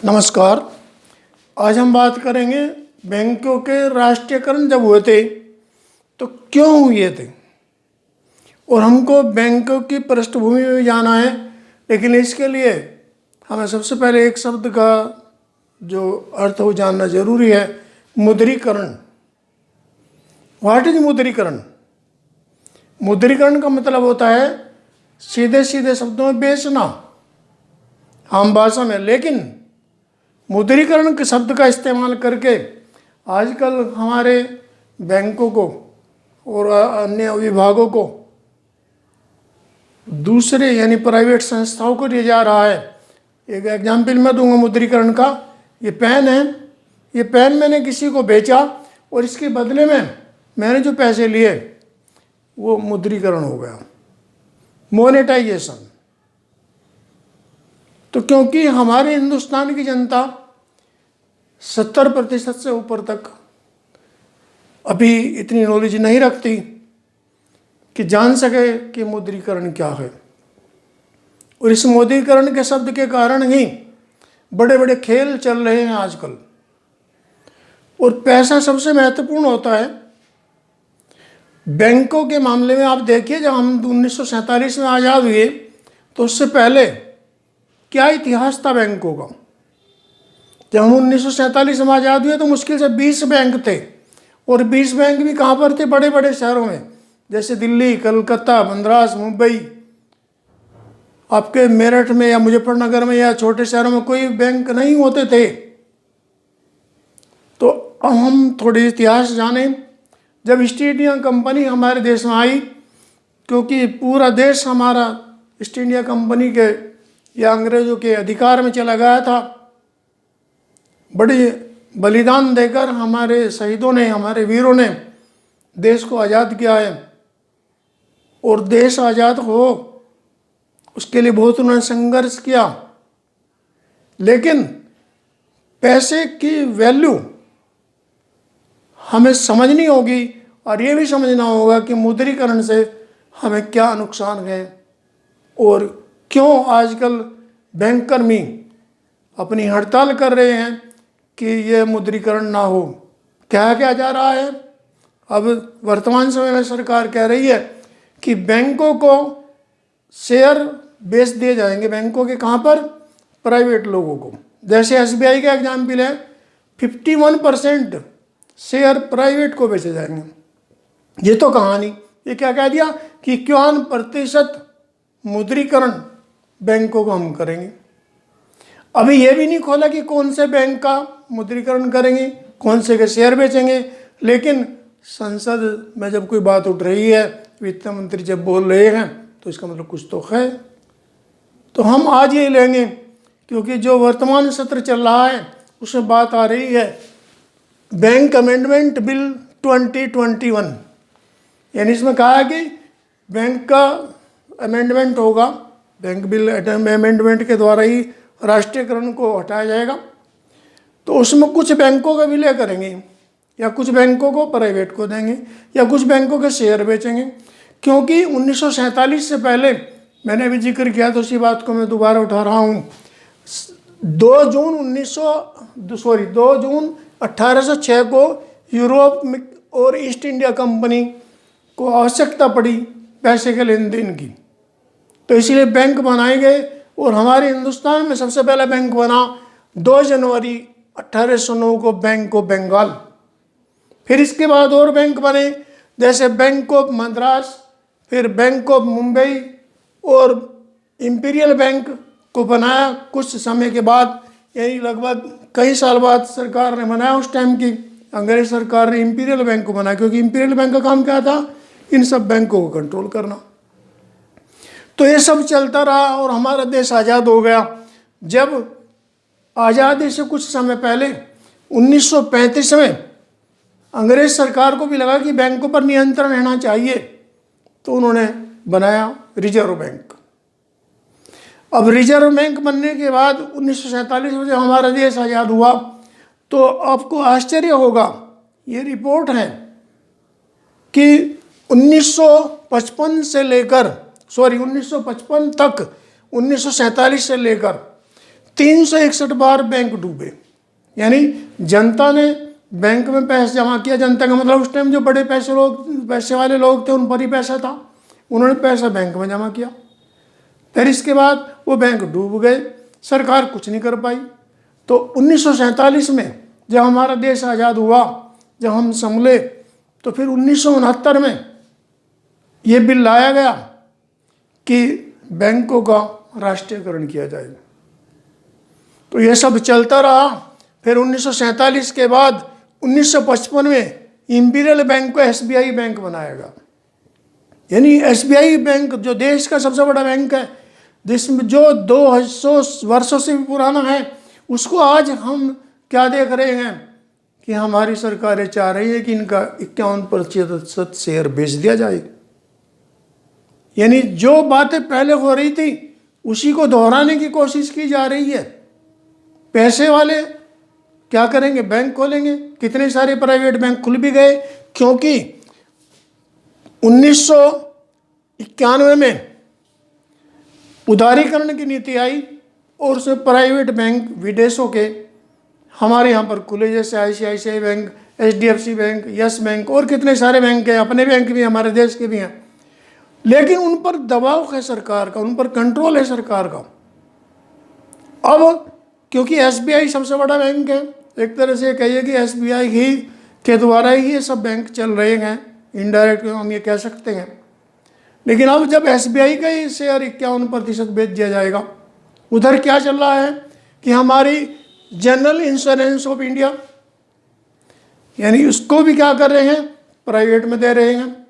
नमस्कार। आज हम बात करेंगे बैंकों के राष्ट्रीयकरण जब हुए थे तो क्यों हुए थे और हमको बैंकों की पृष्ठभूमि में जाना है। लेकिन इसके लिए हमें सबसे पहले एक शब्द का जो अर्थ वो जानना जरूरी है, मुद्रीकरण। What is मुद्रीकरण? मुद्रीकरण का मतलब होता है सीधे सीधे शब्दों में बेचना आम भाषा में। लेकिन मुद्रीकरण के शब्द का इस्तेमाल करके आजकल हमारे बैंकों को और अन्य विभागों को दूसरे यानी प्राइवेट संस्थाओं को दिया जा रहा है। एक एग्जाम्पल मैं दूंगा मुद्रीकरण का। ये पेन है, ये पेन मैंने किसी को बेचा और इसके बदले में मैंने जो पैसे लिए वो मुद्रीकरण हो गया, मोनेटाइजेशन। तो क्योंकि हमारे हिंदुस्तान की जनता 70% से ऊपर तक अभी इतनी नॉलेज नहीं रखती कि जान सके कि मुद्रीकरण क्या है। और इस मुद्रीकरण के शब्द के कारण ही बड़े बड़े खेल चल रहे हैं आजकल। और पैसा सबसे महत्वपूर्ण होता है। बैंकों के मामले में आप देखिए, जब हम 1947 में आज़ाद हुए तो उससे पहले क्या इतिहास था बैंकों का। जब हम 1947 में आज़ाद हुए तो मुश्किल से 20 बैंक थे, और 20 बैंक भी कहाँ पर थे? बड़े बड़े शहरों में, जैसे दिल्ली, कलकत्ता, मद्रास, मुंबई। आपके मेरठ में या मुजफ्फरनगर में या छोटे शहरों में कोई बैंक नहीं होते थे। तो अब हम थोड़ी इतिहास जानें। जब ईस्ट इंडिया कंपनी हमारे देश में आई, क्योंकि पूरा देश हमारा ईस्ट इंडिया कंपनी के या अंग्रेज़ों के अधिकार में चला गया था, बड़ी बलिदान देकर हमारे शहीदों ने, हमारे वीरों ने देश को आज़ाद किया है। और देश आज़ाद हो उसके लिए बहुत उन्होंने संघर्ष किया। लेकिन पैसे की वैल्यू हमें समझनी होगी और ये भी समझना होगा कि मुद्रीकरण से हमें क्या नुकसान है और क्यों आजकल बैंककर्मी अपनी हड़ताल कर रहे हैं कि ये मुद्रीकरण ना हो। क्या किया जा रहा है? अब वर्तमान समय में सरकार कह रही है कि बैंकों को शेयर बेच दिए जाएंगे। बैंकों के कहाँ पर? प्राइवेट लोगों को। जैसे SBI का एग्जाम्पल है, 51% शेयर प्राइवेट को बेचे जाएंगे। ये तो कहानी, ये क्या कह दिया कि 51% मुद्रीकरण बैंकों को हम करेंगे। अभी ये भी नहीं खोला कि कौन से बैंक का मुद्रीकरण करेंगे, कौन से के शेयर बेचेंगे। लेकिन संसद में जब कोई बात उठ रही है, वित्त मंत्री जब बोल रहे हैं, तो इसका मतलब कुछ तो है। तो हम आज ये लेंगे, क्योंकि जो वर्तमान सत्र चल रहा है उसमें बात आ रही है बैंक अमेंडमेंट बिल 2021। यानी इसमें कहा है कि बैंक का अमेंडमेंट होगा, बैंक बिल अमेंडमेंट के द्वारा ही राष्ट्रीयकरण को हटाया जाएगा। तो उसमें कुछ बैंकों का विलय करेंगे, या कुछ बैंकों को प्राइवेट को देंगे, या कुछ बैंकों के शेयर बेचेंगे। क्योंकि 1947 से पहले मैंने अभी जिक्र किया, तो उसी बात को मैं दोबारा उठा रहा हूँ। 2 जून 1806 को यूरोप और ईस्ट इंडिया कंपनी को आवश्यकता पड़ी पैसे के लेन देन की, तो इसीलिए बैंक बनाए गए। और हमारे हिंदुस्तान में सबसे पहला बैंक बना 2 जनवरी 1809 को, बैंक ऑफ बंगाल। फिर इसके बाद और बैंक बने, जैसे बैंक ऑफ मद्रास, फिर बैंक ऑफ मुंबई, और इंपीरियल बैंक को बनाया कुछ समय के बाद, यही लगभग कई साल बाद सरकार ने बनाया। उस टाइम की अंग्रेज सरकार ने इंपीरियल बैंक को बनाया, क्योंकि इंपीरियल बैंक का काम क्या था? इन सब बैंकों को कंट्रोल करना। तो ये सब चलता रहा और हमारा देश आज़ाद हो गया। जब आज़ादी से कुछ समय पहले 1935 में अंग्रेज सरकार को भी लगा कि बैंकों पर नियंत्रण रहना चाहिए, तो उन्होंने बनाया रिजर्व बैंक। अब रिजर्व बैंक बनने के बाद 1947 में जब हमारा देश आज़ाद हुआ, तो आपको आश्चर्य होगा, ये रिपोर्ट है कि 1955 तक 1947 से लेकर 361 बार बैंक डूबे। यानी जनता ने बैंक में पैसे जमा किया, जनता का मतलब उस टाइम जो बड़े पैसे वाले लोग थे उन पर ही पैसा था, उन्होंने पैसा बैंक में जमा किया। फिर इसके बाद वो बैंक डूब गए, सरकार कुछ नहीं कर पाई। तो 1947 में जब हमारा देश आज़ाद हुआ, जब हम संभले, तो फिर 1969 में ये बिल लाया गया कि बैंकों का राष्ट्रीयकरण किया जाए। तो ये सब चलता रहा। फिर 1947 के बाद 1955 में इंपीरियल बैंक को एसबीआई बैंक बनाया गया। यानी एसबीआई बैंक जो देश का सबसे बड़ा बैंक है, जिसमें जो 200 वर्षों से भी पुराना है, उसको आज हम क्या देख रहे हैं कि हमारी सरकारें चाह रही है कि इनका 51% शेयर बेच दिया जाए। यानी जो बातें पहले हो रही थी उसी को दोहराने की कोशिश की जा रही है। पैसे वाले क्या करेंगे, बैंक खोलेंगे। कितने सारे प्राइवेट बैंक खुल भी गए, क्योंकि 1991 में उदारीकरण की नीति आई और उसमें प्राइवेट बैंक विदेशों के हमारे यहाँ पर खुले, जैसे ICICI bank, HDFC bank, yes bank और कितने सारे बैंक हैं, अपने बैंक भी हमारे देश के भी हैं। लेकिन उन पर दबाव है सरकार का, उन पर कंट्रोल है सरकार का। अब क्योंकि एसबीआई सबसे बड़ा बैंक है, एक तरह से कहिए कि एसबीआई ही के द्वारा ही ये सब बैंक चल रहे हैं, इनडायरेक्ट हम ये कह सकते हैं। लेकिन अब जब एसबीआई का ही शेयर 51% बेच दिया जाएगा, उधर क्या चल रहा है कि हमारी जनरल इंश्योरेंस ऑफ इंडिया, यानी उसको भी क्या कर रहे हैं, प्राइवेट में दे रहे हैं।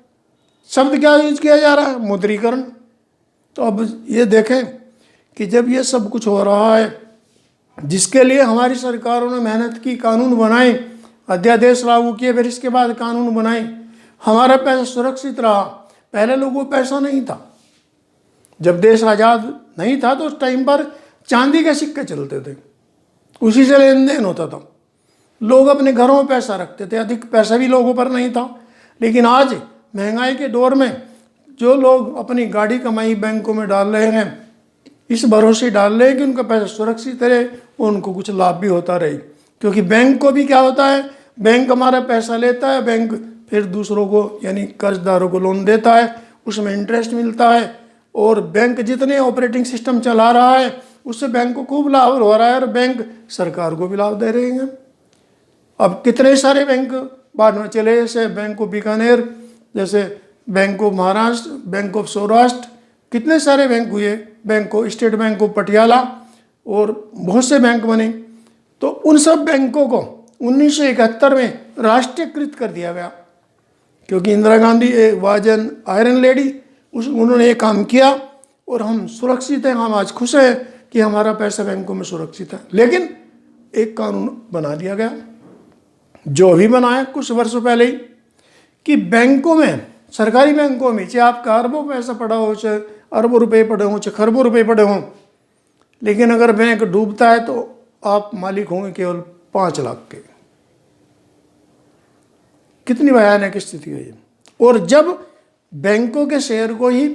शब्द क्या यूज किया जा रहा है, मुद्रीकरण। तो अब ये देखें कि जब ये सब कुछ हो रहा है, जिसके लिए हमारी सरकारों ने मेहनत की, कानून बनाए, अध्यादेश लागू किए, फिर इसके बाद कानून बनाए, हमारा पैसा सुरक्षित रहा। पहले लोगों को पैसा नहीं था, जब देश आज़ाद नहीं था तो उस टाइम पर चांदी के सिक्के चलते थे, उसी से लेन देन होता था। लोग अपने घरों में पैसा रखते थे, अधिक पैसा भी लोगों पर नहीं था। लेकिन आज महंगाई के दौर में जो लोग अपनी गाड़ी कमाई बैंकों में डाल रहे हैं, इस भरोसे डाल रहे हैं कि उनका पैसा सुरक्षित रहे और उनको कुछ लाभ भी होता रहे। क्योंकि बैंक को भी क्या होता है, बैंक हमारा पैसा लेता है, बैंक फिर दूसरों को यानी कर्जदारों को लोन देता है, उसमें इंटरेस्ट मिलता है, और बैंक जितने ऑपरेटिंग सिस्टम चला रहा है उससे बैंक को खूब लाभ हो रहा है और बैंक सरकार को भी लाभ दे रहे हैं। अब कितने सारे बैंक बाद में चले, जैसे बैंक ऑफ बीकानेर, जैसे bank of Maharashtra, bank of Saurashtra, कितने सारे बैंक हुए, bank of state bank of Patiala और बहुत से बैंक बने। तो उन सब बैंकों को 1971 में राष्ट्रीयकृत कर दिया गया, क्योंकि इंदिरा गांधी एक वाजन आयरन लेडी, उन्होंने ये काम किया और हम सुरक्षित हैं। हम आज खुश हैं कि हमारा पैसा बैंकों में सुरक्षित है। लेकिन एक कानून बना दिया गया, जो अभी बनाया कुछ वर्षों पहले ही, कि बैंकों में, सरकारी बैंकों में, चाहे आपका अरबों पैसा पड़ा हो, चाहे अरबों रुपए पड़े हों, चाहे खरबों रुपए पड़े हों, लेकिन अगर बैंक डूबता है तो आप मालिक होंगे केवल 5 लाख के। कितनी भयानक स्थिति है ये। और जब बैंकों के शेयर को ही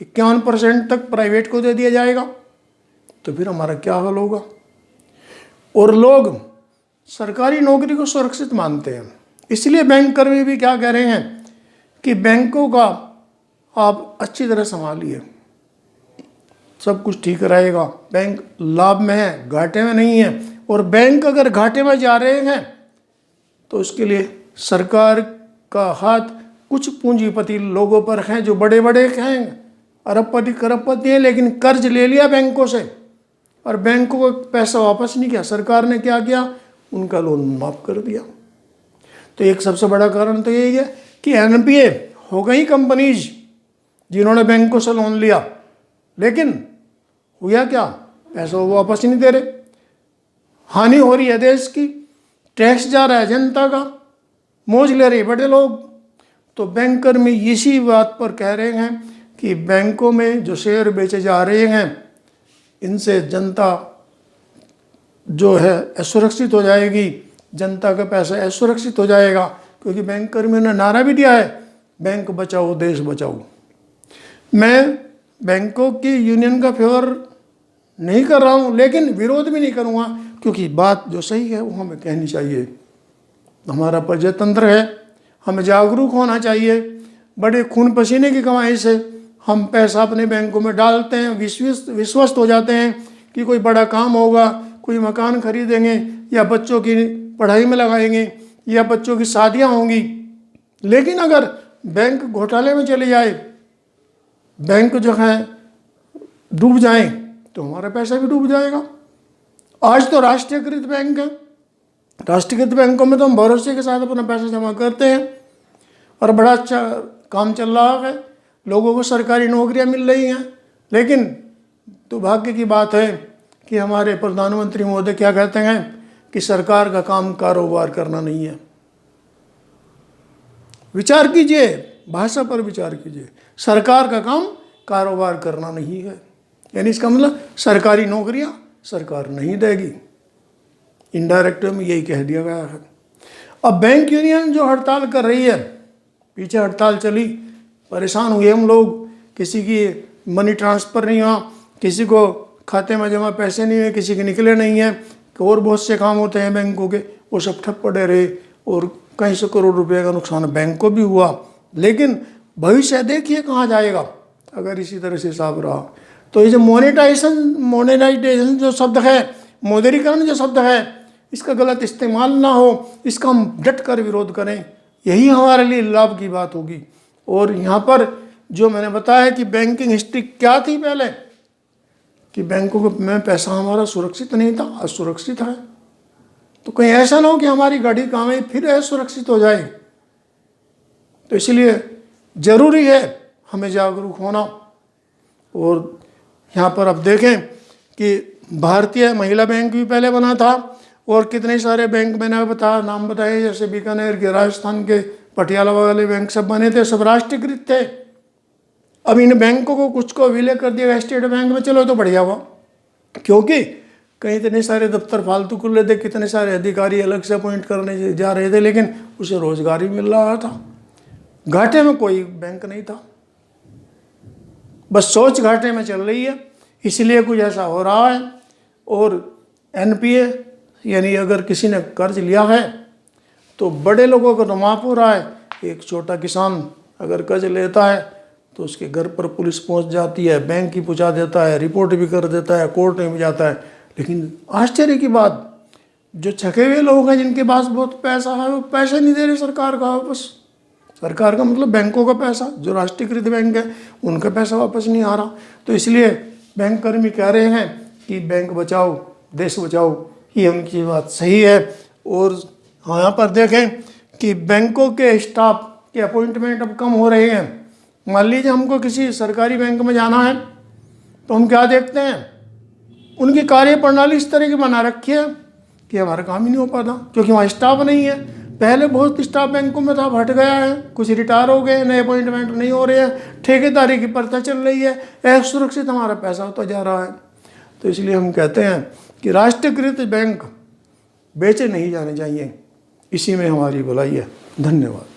51% तक प्राइवेट को दे दिया जाएगा तो फिर हमारा क्या हाल होगा। और लोग सरकारी नौकरी को सुरक्षित मानते हैं, इसलिए बैंक कर्मी भी क्या कह रहे हैं कि बैंकों का आप अच्छी तरह संभालिए, सब कुछ ठीक रहेगा, बैंक लाभ में है, घाटे में नहीं है। और बैंक अगर घाटे में जा रहे हैं तो उसके लिए सरकार का हाथ कुछ पूंजीपति लोगों पर हैं, जो बड़े बड़े हैं, अरबपति खरबपति हैं, लेकिन कर्ज ले लिया बैंकों से और बैंकों को पैसा वापस नहीं किया। सरकार ने क्या किया, उनका लोन माफ कर दिया। तो एक सबसे बड़ा कारण तो यही है कि एनपीए हो गई कंपनीज जिन्होंने बैंकों से लोन लिया, लेकिन हुआ क्या, पैसा वो वापस ही नहीं दे रहे। हानि हो रही है देश की, टैक्स जा रहा है जनता का, मौज ले रहे बड़े लोग। तो बैंकर में इसी बात पर कह रहे हैं कि बैंकों में जो शेयर बेचे जा रहे हैं, इनसे जनता जो है असुरक्षित हो जाएगी, जनता का पैसा असुरक्षित हो जाएगा। क्योंकि बैंक कर्मियों ने नारा भी दिया है, बैंक बचाओ देश बचाओ। मैं बैंकों की यूनियन का फेवर नहीं कर रहा हूँ, लेकिन विरोध भी नहीं करूँगा, क्योंकि बात जो सही है वो हमें कहनी चाहिए। हमारा प्रजातंत्र है, हमें जागरूक होना चाहिए। बड़े खून पसीने की कमाई से हम पैसा अपने बैंकों में डालते हैं, विश्वस्त हो जाते हैं कि कोई बड़ा काम होगा, कोई मकान खरीदेंगे या बच्चों की पढ़ाई में लगाएंगे या बच्चों की शादियां होंगी। लेकिन अगर बैंक घोटाले में चले जाए, बैंक जो है डूब जाए, तो हमारा पैसा भी डूब जाएगा। आज तो राष्ट्रीयकृत बैंक है, राष्ट्रीयकृत बैंकों में तो हम भरोसे के साथ अपना पैसा जमा करते हैं और बड़ा अच्छा काम चल रहा है, लोगों को सरकारी नौकरियां मिल रही हैं। लेकिन दुर्भाग्य की बात है कि हमारे प्रधानमंत्री महोदय क्या कहते हैं कि सरकार का काम कारोबार करना नहीं है। विचार कीजिए, भाषा पर विचार कीजिए। सरकार का काम कारोबार करना नहीं है, यानी इसका मतलब सरकारी नौकरियां सरकार नहीं देगी। इनडायरेक्ट में यही कह दिया गया है। अब बैंक यूनियन जो हड़ताल कर रही है, पीछे हड़ताल चली, परेशान हुए हम लोग, किसी की मनी ट्रांसफ़र नहीं हुआ, किसी को खाते में जमा पैसे नहीं हुए, किसी के निकले नहीं हैं, और बहुत से काम होते हैं बैंकों के, वो सब ठप पड़े रहे और कई सौ करोड़ रुपए का नुकसान बैंक को भी हुआ। लेकिन भविष्य देखिए कहाँ जाएगा अगर इसी तरह से हिसाब रहा। तो ये जो मोनेटाइजेशन जो शब्द है, मौद्रीकरण जो शब्द है, इसका गलत इस्तेमाल ना हो, इसका हम डट कर विरोध करें, यही हमारे लिए लाभ की बात होगी। और यहाँ पर जो मैंने बताया कि बैंकिंग हिस्ट्री क्या थी पहले, कि बैंकों में पैसा हमारा सुरक्षित नहीं था, असुरक्षित है। तो कहीं ऐसा ना हो कि हमारी गाड़ी कहाँ फिर असुरक्षित हो जाए। तो इसलिए ज़रूरी है हमें जागरूक होना। और यहाँ पर अब देखें कि भारतीय महिला बैंक भी पहले बना था, और कितने सारे बैंक मैंने नाम बताए, जैसे बीकानेर के, राजस्थान के, पटियाला वाले बैंक सब बने थे, सब राष्ट्रीयकृत थे। अब इन बैंकों को कुछ को विलय कर दिया स्टेट बैंक में, चलो तो बढ़िया हुआ, क्योंकि कहीं इतने सारे दफ्तर फालतू खुले थे, कितने सारे अधिकारी अलग से अपॉइंट करने जा रहे थे, लेकिन उसे रोजगार ही मिल रहा था। घाटे में कोई बैंक नहीं था, बस सोच घाटे में चल रही है, इसलिए कुछ ऐसा हो रहा है। और एनपीए यानी अगर किसी ने कर्ज लिया है तो बड़े लोगों को तो माफ़ हो रहा है, एक छोटा किसान अगर कर्ज लेता है तो उसके घर पर पुलिस पहुंच जाती है, बैंक ही पहुंचा देता है, रिपोर्ट भी कर देता है, कोर्ट में भी जाता है। लेकिन आश्चर्य की बात, जो छके हुए लोग हैं जिनके पास बहुत पैसा है, वो पैसा नहीं दे रहे सरकार का वापस। सरकार का मतलब बैंकों का पैसा, जो राष्ट्रीयकृत बैंक है उनका पैसा वापस नहीं आ रहा। तो इसलिए बैंक कर्मी कह रहे हैं कि बैंक बचाओ देश बचाओ, ये उनकी बात सही है। और यहाँ पर देखें कि बैंकों के स्टाफ के अपॉइंटमेंट अब कम हो रहे हैं। मान लीजिए हमको किसी सरकारी बैंक में जाना है तो हम क्या देखते हैं, उनकी कार्य प्रणाली इस तरह की बना रखी है कि हमारा काम ही नहीं हो पाता, क्योंकि वहाँ स्टाफ नहीं है। पहले बहुत स्टाफ बैंकों में था, हट गया है, कुछ रिटायर हो गए, नए अपॉइंटमेंट नहीं हो रहे हैं, ठेकेदारी की प्रथा चल रही है, असुरक्षित हमारा पैसा होता जा रहा है। तो इसलिए हम कहते हैं कि राष्ट्रीयकृत बैंक बेचे नहीं जाने चाहिए, इसी में हमारी भलाई है। धन्यवाद।